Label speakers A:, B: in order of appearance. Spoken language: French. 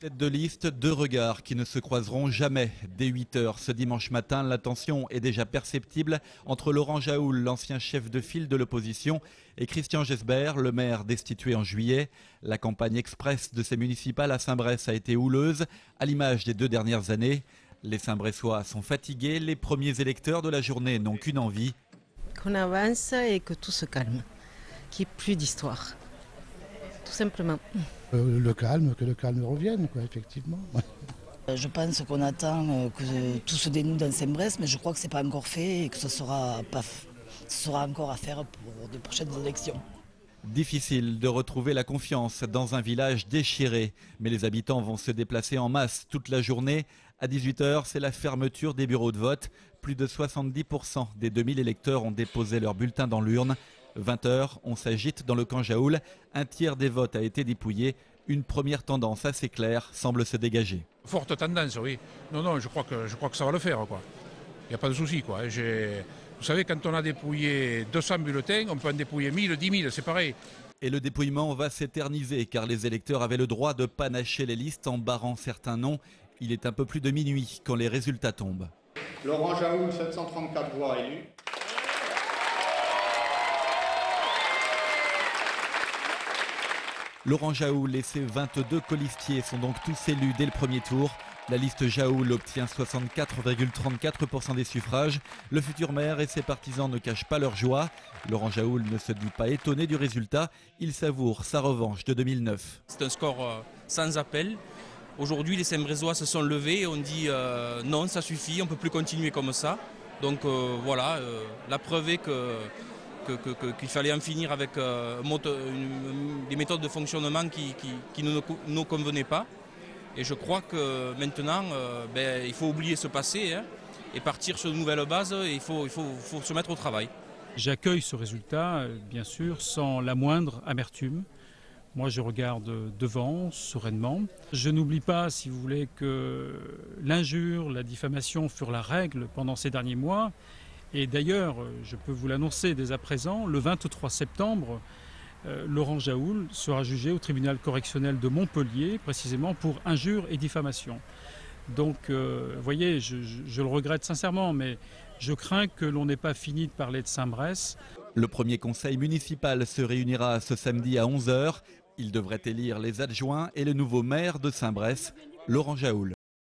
A: Tête de liste, deux regards qui ne se croiseront jamais. Dès 8 h ce dimanche matin, la tension est déjà perceptible entre Laurent Jaoul, l'ancien chef de file de l'opposition, et Christian Gesbert, le maire destitué en juillet. La campagne express de ces municipales à Saint-Bress a été houleuse, à l'image des 2 dernières années. Les Saint-Bressois sont fatigués, les premiers électeurs de la journée n'ont qu'une envie.
B: Qu'on avance et que tout se calme, qu'il n'y ait plus d'histoire, tout simplement.
C: Que le calme revienne, quoi, effectivement.
D: Je pense qu'on attend que tout se dénoue dans Saint-Bress, mais je crois que ce n'est pas encore fait et que ce sera encore à faire pour de prochaines élections.
A: Difficile de retrouver la confiance dans un village déchiré, mais les habitants vont se déplacer en masse toute la journée. À 18 h, c'est la fermeture des bureaux de vote. Plus de 70% des 2000 électeurs ont déposé leur bulletin dans l'urne. 20 h, on s'agite dans le camp Jaoul. Un tiers des votes a été dépouillé. Une première tendance assez claire semble se dégager.
E: Forte tendance, oui. Non, je crois que ça va le faire, quoi. Il n'y a pas de souci, quoi. Vous savez, quand on a dépouillé 200 bulletins, on peut en dépouiller 1000, 10 000, c'est pareil.
A: Et le dépouillement va s'éterniser car les électeurs avaient le droit de panacher les listes en barrant certains noms. Il est un peu plus de minuit quand les résultats tombent.
F: Laurent Jaoul, 734 voix élues.
A: Laurent Jaoul et ses 22 colistiers sont donc tous élus dès le premier tour. La liste Jaoul obtient 64,34% des suffrages. Le futur maire et ses partisans ne cachent pas leur joie. Laurent Jaoul ne se dit pas étonné du résultat. Il savoure sa revanche de 2009.
G: C'est un score sans appel. Aujourd'hui, les Saint-Bressois se sont levés et ont dit non, ça suffit, on ne peut plus continuer comme ça. Donc voilà, la preuve est qu'il fallait en finir avec des méthodes de fonctionnement qui ne nous convenaient pas. Et je crois que maintenant, il faut oublier ce passé et partir sur de nouvelles bases. Il faut se mettre au travail.
H: J'accueille ce résultat, bien sûr, sans la moindre amertume. Moi, je regarde devant, sereinement. Je n'oublie pas, si vous voulez, que l'injure, la diffamation furent la règle pendant ces derniers mois. Et d'ailleurs, je peux vous l'annoncer dès à présent, le 23 septembre, Laurent Jaoul sera jugé au tribunal correctionnel de Montpellier, précisément pour injure et diffamation. Donc, vous voyez, je le regrette sincèrement, mais je crains que l'on n'ait pas fini de parler de Saint-Bress.
A: Le premier conseil municipal se réunira ce samedi à 11 h. Il devrait élire les adjoints et le nouveau maire de Saint-Bress, Laurent Jaoul.